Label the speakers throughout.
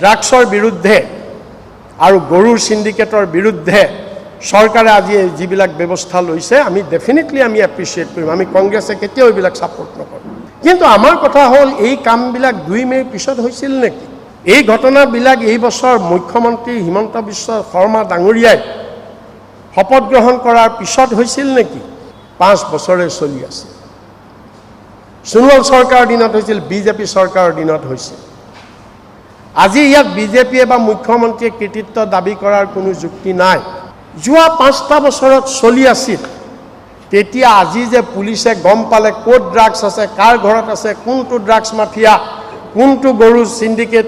Speaker 1: ড্ৰাগছৰ বিৰুদ্ধে আৰু গৰুৰ সিন্ডিকেটৰ বিৰুদ্ধে চৰকাৰে আজি যিবিলাক ব্যৱস্থা লৈছে আমি ডেফিনেটলি আমি এপ্ৰিচিয়েট কৰিম। আমি কংগ্ৰেছে কেতিয়াও এইবিলাক ছাপোৰ্ট নকৰোঁ। কিন্তু আমাৰ কথা হ'ল এই কামবিলাক 2 মে'ৰ পিছত হৈছিল নেকি? এই ঘটনাবিলাক এই বছৰ মুখ্যমন্ত্ৰী হিমন্ত বিশ্ব শৰ্মা ডাঙৰীয়াই শপত গ্ৰহণ কৰাৰ পিছত হৈছিল নেকি? 5 বছৰে চলি আছে। সোণোৱাল চৰকাৰৰ দিনত হৈছিল, বিজেপি চৰকাৰৰ দিনত হৈছিল। আজি ইয়াত বিজেপিয়ে বা মুখ্যমন্ত্ৰীয়ে কৃতিত্ব দাবী কৰাৰ কোনো যুক্তি নাই। যোৱা 5টা বছৰত চলি আছিল, তেতিয়া আজি যে পুলিচে গম পালে ক'ত ড্ৰাগছ আছে, কাৰ ঘৰত আছে, কোনটো ড্ৰাগছ মাফিয়া, কোনটো গৰু সিন্ডিকেট,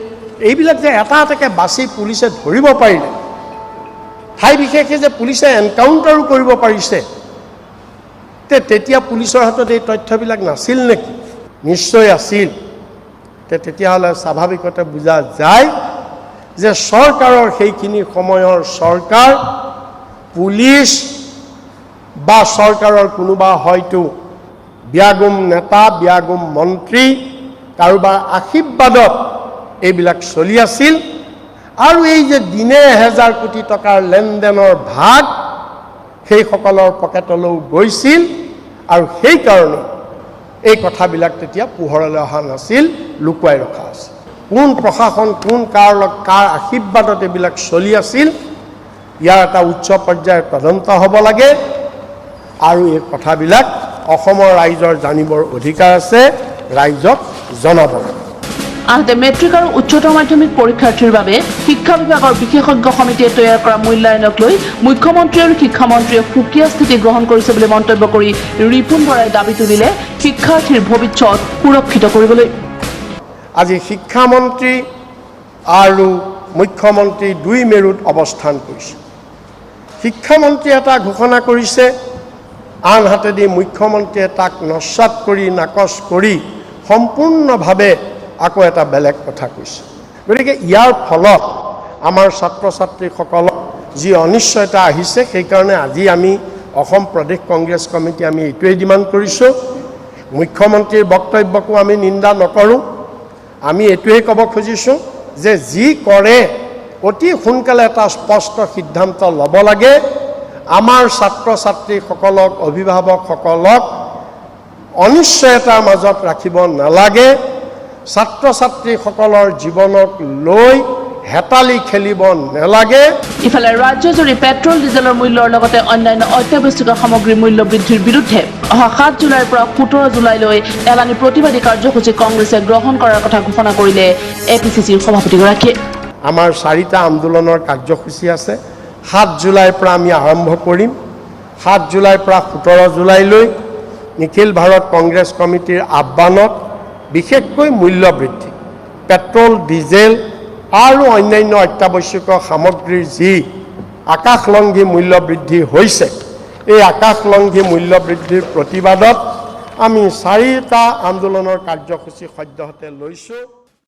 Speaker 1: এইবিলাক যে এটা এটাকৈ বাছি পুলিচে ধৰিব পাৰিলে, ঠাই বিশেষে যে পুলিচে এনকাউণ্টাৰো কৰিব পাৰিছে, তেতিয়া পুলিচৰ হাতত এই তথ্যবিলাক নাছিল নেকি? নিশ্চয় আছিল। তেতিয়াহ'লে স্বাভাৱিকতে বুজা যায় যে চৰকাৰৰ সেইখিনি সময়ৰ চৰকাৰ, পুলিচ বা চৰকাৰৰ কোনোবা হয়তো বিয়াগুম নেতা, বিয়াগুম মন্ত্ৰী, কাৰোবাৰ আশীৰ্বাদত এইবিলাক চলি আছিল। আৰু এই যে দিনে 1000 কোটি টকাৰ লেনদেনৰ ভাগ সেইসকলৰ পকেটলৈও গৈছিল, আৰু সেইকাৰণে এই কথাবিলাক তেতিয়া পোহৰলৈ অহা নাছিল, লুকুৱাই ৰখা আছিল। কোন প্ৰশাসন, কোন কাৰ আশীৰ্বাদত এইবিলাক চলি আছিল, ইয়াৰ এটা উচ্চ পৰ্যায়ৰ তদন্ত হ'ব লাগে। আৰু এই কথাবিলাক অসমৰ ৰাইজৰ জানিবৰ অধিকাৰ আছে, ৰাইজক জনাব লাগে।
Speaker 2: আনহাতে মেট্ৰিক আৰু উচ্চতৰ মাধ্যমিক পৰীক্ষাৰ্থীৰ বাবে শিক্ষা বিভাগৰ বিশেষজ্ঞ সমিতিয়ে তৈয়াৰ কৰা মূল্যায়নক লৈ মুখ্যমন্ত্ৰী আৰু শিক্ষামন্ত্ৰীয়ে সুকীয়া স্থিতি গ্ৰহণ কৰিছে বুলি মন্তব্য কৰি ৰিপুন বৰাই দাবী তুলিলে শিক্ষাৰ্থীৰ ভৱিষ্যত সুৰক্ষিত কৰিবলৈ।
Speaker 1: আজি শিক্ষামন্ত্ৰী আৰু মুখ্যমন্ত্ৰী 2 মেৰুত অৱস্থান কৰিছে। শিক্ষামন্ত্ৰীয়ে এটা ঘোষণা কৰিছে, আনহাতেদি মুখ্যমন্ত্ৰীয়ে তাক নস্যাৎ কৰি, নাকচ কৰি সম্পূৰ্ণভাৱে আকৌ এটা বেলেগ কথা কৈছে। গতিকে ইয়াৰ ফলত আমাৰ ছাত্ৰ ছাত্ৰীসকলক যি অনিশ্চয়তা আহিছে, সেইকাৰণে আজি আমি অসম প্ৰদেশ কংগ্ৰেছ কমিটি আমি এইটোৱেই ডিমাণ্ড কৰিছোঁ। মুখ্যমন্ত্ৰীৰ বক্তব্যকো আমি নিন্দা নকৰোঁ। আমি এইটোৱেই ক'ব খুজিছোঁ যে যি কৰে অতি সোনকালে এটা স্পষ্ট সিদ্ধান্ত ল'ব লাগে। আমাৰ ছাত্ৰ ছাত্ৰীসকলক, অভিভাৱকসকলক অনিশ্চয়তাৰ মাজত ৰাখিব নালাগে। ছাত্ৰ ছাত্ৰীসকলৰ জীৱনক লৈ হেতালি খেলিব নালাগে।
Speaker 2: ইফালে ৰাজ্যজুৰি পেট্ৰল ডিজেলৰ মূল্যৰ লগতে অন্যান্য অত্যাৱশ্যকীয় সামগ্ৰীৰ মূল্য বৃদ্ধিৰ বিৰুদ্ধে অহা 7 জুলাইৰ পৰা 17 জুলাইলৈ এলানি প্ৰতিবাদী কাৰ্যসূচী কংগ্ৰেছে গ্ৰহণ কৰাৰ কথা ঘোষণা কৰিলে APCCৰ সভাপতিগৰাকীয়ে।
Speaker 1: আমাৰ 4টা আন্দোলনৰ কাৰ্যসূচী আছে। 7 জুলাইৰ পৰা আমি আৰম্ভ কৰিম। 7 জুলাইৰ পৰা 17 জুলাইলৈ নিখিল ভাৰত কংগ্ৰেছ কমিটিৰ আহ্বানত বিশেষকৈ মূল্য বৃদ্ধি, পেট্ৰল, ডিজেল আৰু অন্যান্য অত্যাৱশ্যকীয় সামগ্ৰীৰ যি আকাশলংঘী মূল্য বৃদ্ধি হৈছে, এই আকাশলংঘী মূল্য বৃদ্ধিৰ প্ৰতিবাদত আমি 4টা আন্দোলনৰ কাৰ্যসূচী সদ্যহতে লৈছোঁ।